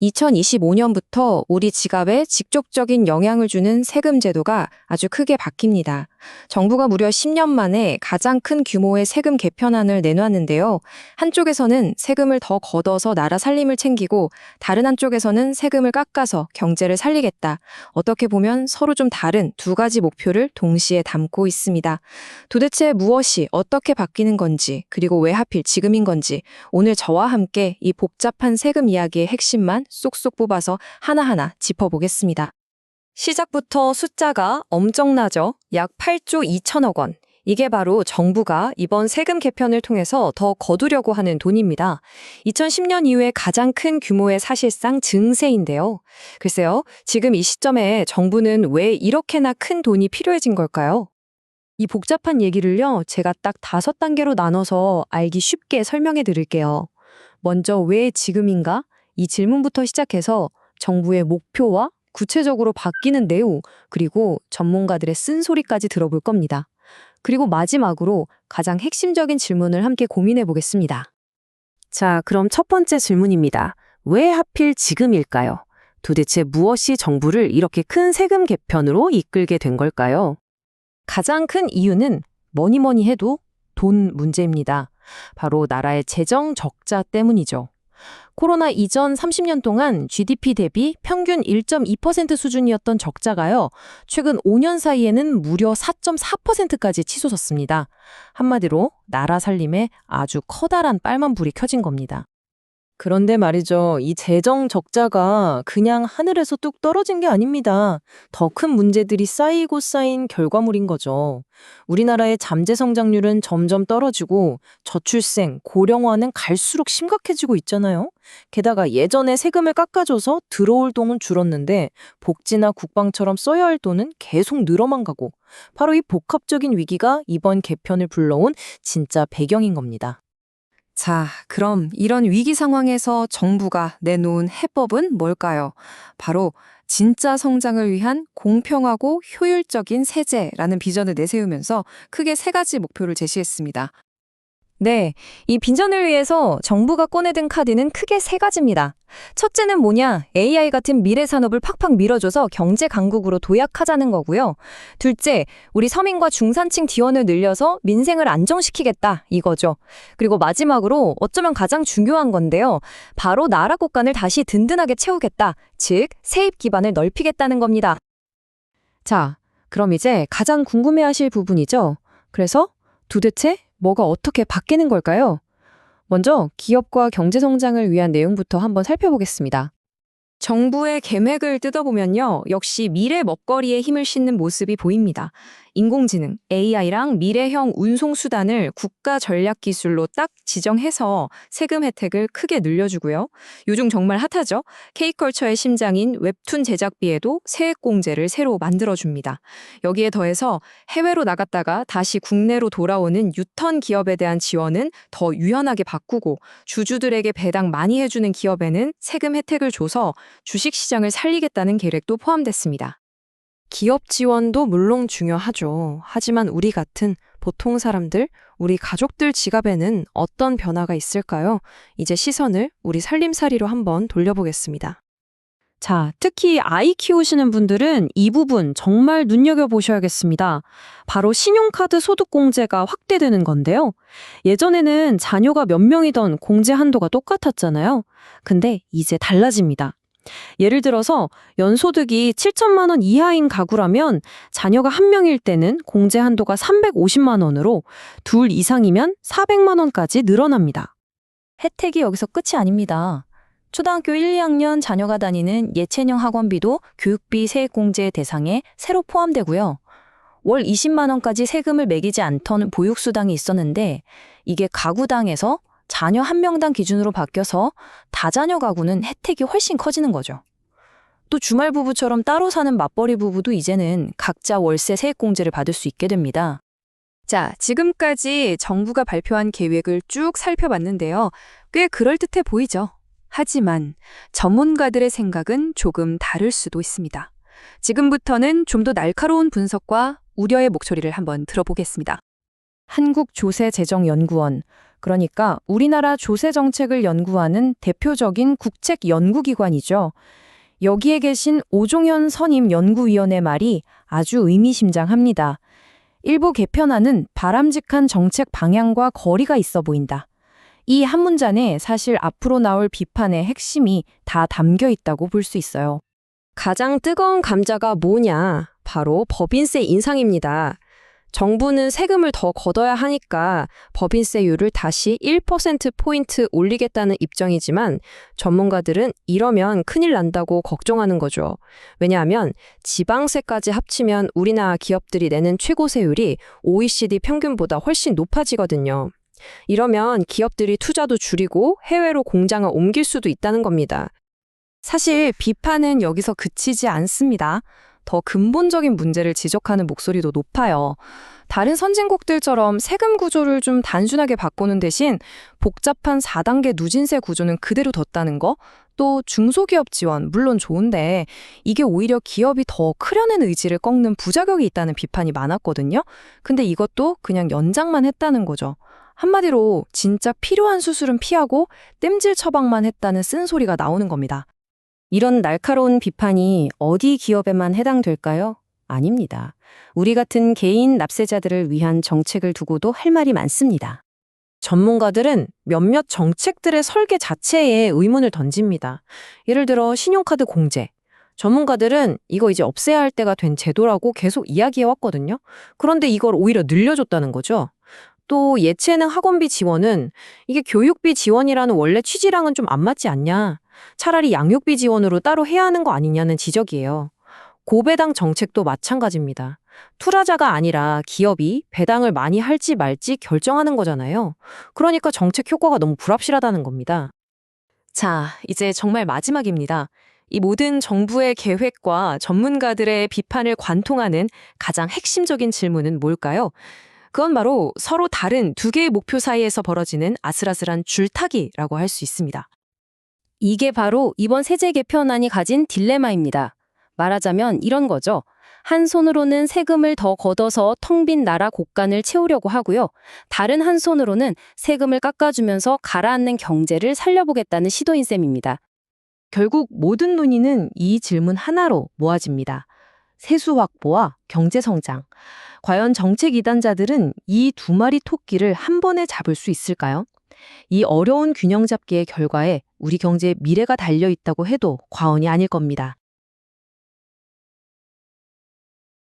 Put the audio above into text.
2025년부터 우리 지갑에 직접적인 영향을 주는 세금 제도가 아주 크게 바뀝니다. 정부가 무려 10년 만에 가장 큰 규모의 세금 개편안을 내놨는데요. 한쪽에서는 세금을 더 걷어서 나라 살림을 챙기고 다른 한쪽에서는 세금을 깎아서 경제를 살리겠다. 어떻게 보면 서로 좀 다른 두 가지 목표를 동시에 담고 있습니다. 도대체 무엇이 어떻게 바뀌는 건지, 그리고 왜 하필 지금인 건지, 오늘 저와 함께 이 복잡한 세금 이야기의 핵심만 쏙쏙 뽑아서 하나하나 짚어보겠습니다. 시작부터 숫자가 엄청나죠? 약 8조 2천억 원. 이게 바로 정부가 이번 세금 개편을 통해서 더 거두려고 하는 돈입니다. 2010년 이후에 가장 큰 규모의 사실상 증세인데요. 글쎄요, 지금 이 시점에 정부는 왜 이렇게나 큰 돈이 필요해진 걸까요? 이 복잡한 얘기를요, 제가 딱 5단계로 나눠서 알기 쉽게 설명해 드릴게요. 먼저 왜 지금인가? 이 질문부터 시작해서 정부의 목표와 구체적으로 바뀌는 내용, 그리고 전문가들의 쓴소리까지 들어볼 겁니다. 그리고 마지막으로 가장 핵심적인 질문을 함께 고민해 보겠습니다. 자, 그럼 첫 번째 질문입니다. 왜 하필 지금일까요? 도대체 무엇이 정부를 이렇게 큰 세금 개편으로 이끌게 된 걸까요? 가장 큰 이유는 뭐니 해도 돈 문제입니다. 바로 나라의 재정 적자 때문이죠. 코로나 이전 30년 동안 GDP 대비 평균 1.2% 수준이었던 적자가요, 최근 5년 사이에는 무려 4.4%까지 치솟았습니다. 한마디로 나라 살림에 아주 커다란 빨간 불이 켜진 겁니다. 그런데 말이죠. 이 재정 적자가 그냥 하늘에서 뚝 떨어진 게 아닙니다. 더 큰 문제들이 쌓이고 쌓인 결과물인 거죠. 우리나라의 잠재 성장률은 점점 떨어지고 저출생, 고령화는 갈수록 심각해지고 있잖아요. 게다가 예전에 세금을 깎아줘서 들어올 돈은 줄었는데 복지나 국방처럼 써야 할 돈은 계속 늘어만 가고, 바로 이 복합적인 위기가 이번 개편을 불러온 진짜 배경인 겁니다. 자, 그럼 이런 위기 상황에서 정부가 내놓은 해법은 뭘까요? 바로 진짜 성장을 위한 공평하고 효율적인 세제라는 비전을 내세우면서 크게 3가지 목표를 제시했습니다. 네, 이 비전을 위해서 정부가 꺼내든 카드는 크게 3가지입니다. 첫째는 뭐냐? AI 같은 미래 산업을 팍팍 밀어줘서 경제 강국으로 도약하자는 거고요. 둘째, 우리 서민과 중산층 지원을 늘려서 민생을 안정시키겠다, 이거죠. 그리고 마지막으로 어쩌면 가장 중요한 건데요. 바로 나라 곳간을 다시 든든하게 채우겠다, 즉 세입 기반을 넓히겠다는 겁니다. 자, 그럼 이제 가장 궁금해하실 부분이죠. 그래서 도대체 뭐가 어떻게 바뀌는 걸까요? 먼저 기업과 경제 성장을 위한 내용부터 한번 살펴보겠습니다. 정부의 계획을 뜯어보면요, 역시 미래 먹거리에 힘을 싣는 모습이 보입니다. 인공지능, AI랑 미래형 운송수단을 국가 전략 기술로 딱 지정해서 세금 혜택을 크게 늘려주고요. 요즘 정말 핫하죠? K컬처의 심장인 웹툰 제작비에도 세액공제를 새로 만들어줍니다. 여기에 더해서 해외로 나갔다가 다시 국내로 돌아오는 유턴 기업에 대한 지원은 더 유연하게 바꾸고, 주주들에게 배당 많이 해주는 기업에는 세금 혜택을 줘서 주식시장을 살리겠다는 계획도 포함됐습니다. 기업 지원도 물론 중요하죠. 하지만 우리 같은 보통 사람들, 우리 가족들 지갑에는 어떤 변화가 있을까요? 이제 시선을 우리 살림살이로 한번 돌려보겠습니다. 자, 특히 아이 키우시는 분들은 이 부분 정말 눈여겨보셔야겠습니다. 바로 신용카드 소득공제가 확대되는 건데요. 예전에는 자녀가 몇 명이던 공제 한도가 똑같았잖아요. 근데 이제 달라집니다. 예를 들어서 연소득이 7천만 원 이하인 가구라면 자녀가 1명일 때는 공제 한도가 350만 원으로, 2 이상이면 400만 원까지 늘어납니다. 혜택이 여기서 끝이 아닙니다. 초등학교 1, 2학년 자녀가 다니는 예체능 학원비도 교육비 세액공제 대상에 새로 포함되고요. 월 20만 원까지 세금을 매기지 않던 보육수당이 있었는데 이게 가구당에서 자녀 1명당 기준으로 바뀌어서 다자녀 가구는 혜택이 훨씬 커지는 거죠. 또 주말 부부처럼 따로 사는 맞벌이 부부도 이제는 각자 월세 세액공제를 받을 수 있게 됩니다. 자, 지금까지 정부가 발표한 계획을 쭉 살펴봤는데요. 꽤 그럴듯해 보이죠? 하지만 전문가들의 생각은 조금 다를 수도 있습니다. 지금부터는 좀 더 날카로운 분석과 우려의 목소리를 한번 들어보겠습니다. 한국조세재정연구원, 그러니까 우리나라 조세 정책을 연구하는 대표적인 국책 연구기관이죠. 여기에 계신 오종현 선임 연구위원의 말이 아주 의미심장합니다. 일부 개편안은 바람직한 정책 방향과 거리가 있어 보인다. 이 한 문장에 사실 앞으로 나올 비판의 핵심이 다 담겨 있다고 볼 수 있어요. 가장 뜨거운 감자가 뭐냐? 바로 법인세 인상입니다. 정부는 세금을 더 걷어야 하니까 법인세율을 다시 1%포인트 올리겠다는 입장이지만 전문가들은 이러면 큰일 난다고 걱정하는 거죠. 왜냐하면 지방세까지 합치면 우리나라 기업들이 내는 최고세율이 OECD 평균보다 훨씬 높아지거든요. 이러면 기업들이 투자도 줄이고 해외로 공장을 옮길 수도 있다는 겁니다. 사실 비판은 여기서 그치지 않습니다. 더 근본적인 문제를 지적하는 목소리도 높아요. 다른 선진국들처럼 세금 구조를 좀 단순하게 바꾸는 대신 복잡한 4단계 누진세 구조는 그대로 뒀다는 거, 또 중소기업 지원, 물론 좋은데 이게 오히려 기업이 더 크려는 의지를 꺾는 부작용이 있다는 비판이 많았거든요. 근데 이것도 그냥 연장만 했다는 거죠. 한마디로 진짜 필요한 수술은 피하고 땜질 처방만 했다는 쓴소리가 나오는 겁니다. 이런 날카로운 비판이 어디 기업에만 해당될까요? 아닙니다. 우리 같은 개인 납세자들을 위한 정책을 두고도 할 말이 많습니다. 전문가들은 몇몇 정책들의 설계 자체에 의문을 던집니다. 예를 들어 신용카드 공제. 전문가들은 이거 이제 없애야 할 때가 된 제도라고 계속 이야기해왔거든요. 그런데 이걸 오히려 늘려줬다는 거죠. 또 예체능 학원비 지원은 이게 교육비 지원이라는 원래 취지랑은 좀 안 맞지 않냐. 차라리 양육비 지원으로 따로 해야 하는 거 아니냐는 지적이에요. 고배당 정책도 마찬가지입니다. 투자자가 아니라 기업이 배당을 많이 할지 말지 결정하는 거잖아요. 그러니까 정책 효과가 너무 불합실하다는 겁니다. 자, 이제 정말 마지막입니다. 이 모든 정부의 계획과 전문가들의 비판을 관통하는 가장 핵심적인 질문은 뭘까요? 그건 바로 서로 다른 두 개의 목표 사이에서 벌어지는 아슬아슬한 줄타기라고 할 수 있습니다. 이게 바로 이번 세제 개편안이 가진 딜레마입니다. 말하자면 이런 거죠. 한 손으로는 세금을 더 걷어서 텅 빈 나라 곳간을 채우려고 하고요. 다른 한 손으로는 세금을 깎아주면서 가라앉는 경제를 살려보겠다는 시도인 셈입니다. 결국 모든 논의는 이 질문 하나로 모아집니다. 세수 확보와 경제 성장. 과연 정책 이단자들은 이 두 마리 토끼를 한 번에 잡을 수 있을까요? 이 어려운 균형 잡기의 결과에 우리 경제의 미래가 달려 있다고 해도 과언이 아닐 겁니다.